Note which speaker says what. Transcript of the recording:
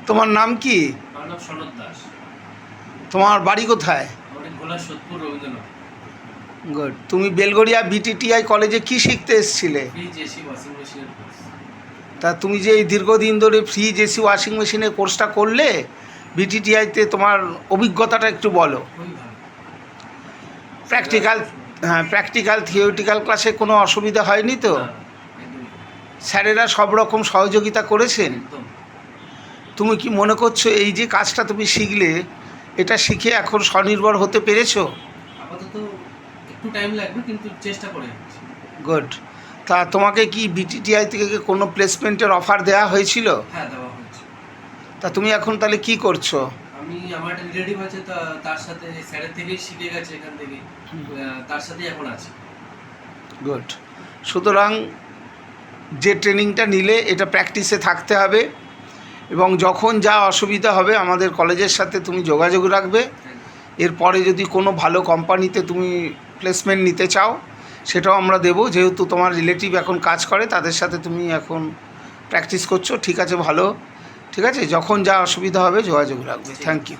Speaker 1: তোমার নাম কি?
Speaker 2: আমার নাম সনদ দাস।
Speaker 1: তোমার বাড়ি কোথায়?
Speaker 2: আমাদের ভোলা সোদপুর রবীন্দ্রনাথ।
Speaker 1: গুড। তুমি বেলগড়িয়া বিটিটিআই কলেজে কি শিখতে এসেছিলে?
Speaker 2: ফ্রিজ এসি ওয়াশিং মেশিনের কোর্স।
Speaker 1: তা তুমি যে এই দীর্ঘদিন ধরে ফ্রিজ এসি ওয়াশিং মেশিনের কোর্সটা করলে বিটিটিআইতে, তোমার অভিজ্ঞতাটা একটু বলো।
Speaker 2: খুবই ভালো।
Speaker 1: প্র্যাকটিক্যাল, হ্যাঁ, প্র্যাকটিক্যাল থিওরিটিক্যাল ক্লাসে কোনো অসুবিধা হয়নি তো?
Speaker 2: না, একদমই না।
Speaker 1: স্যারেরা সব রকম সহযোগিতা করেছেন?
Speaker 2: একদম।
Speaker 1: তুমি কি মনে করছো এই যে কাজটা তুমি শিখলে, এটা শিখে এখন স্বনির্ভর হতে পেরেছো?
Speaker 2: আপাতত একটু টাইম লাগবে, কিন্তু চেষ্টা করে যাচ্ছি।
Speaker 1: গুড। তা তোমাকে কি বিটিটিআই থেকে কোনো প্লেসমেন্টের অফার দেওয়া হয়েছিল?
Speaker 2: হ্যাঁ, দেওয়া হয়েছে।
Speaker 1: তা তুমি এখন তাহলে কি করছো?
Speaker 2: আমি আমার একটা রিলেটিভ আছে, তার সাথে স্যারের থেকেই শিখে গেছে, এখান থেকে তার সাথেই এখন আছি।
Speaker 1: গুড। সুতরাং যে ট্রেনিংটা নিলে এটা প্র্যাকটিসে থাকতে হবে, এবং যখন যা অসুবিধা হবে আমাদের কলেজের সাথে তুমি যোগাযোগ রাখবে। এরপরে যদি কোনো ভালো কোম্পানিতে তুমি প্লেসমেন্ট নিতে চাও সেটাও আমরা দেবো, যেহেতু তোমার রিলেটিভ এখন কাজ করে, তাদের সাথে তুমি এখন প্র্যাকটিস করছো। ঠিক আছে, ভালো। ঠিক আছে, যখন যা অসুবিধা হবে যোগাযোগ রাখবে। Thank you.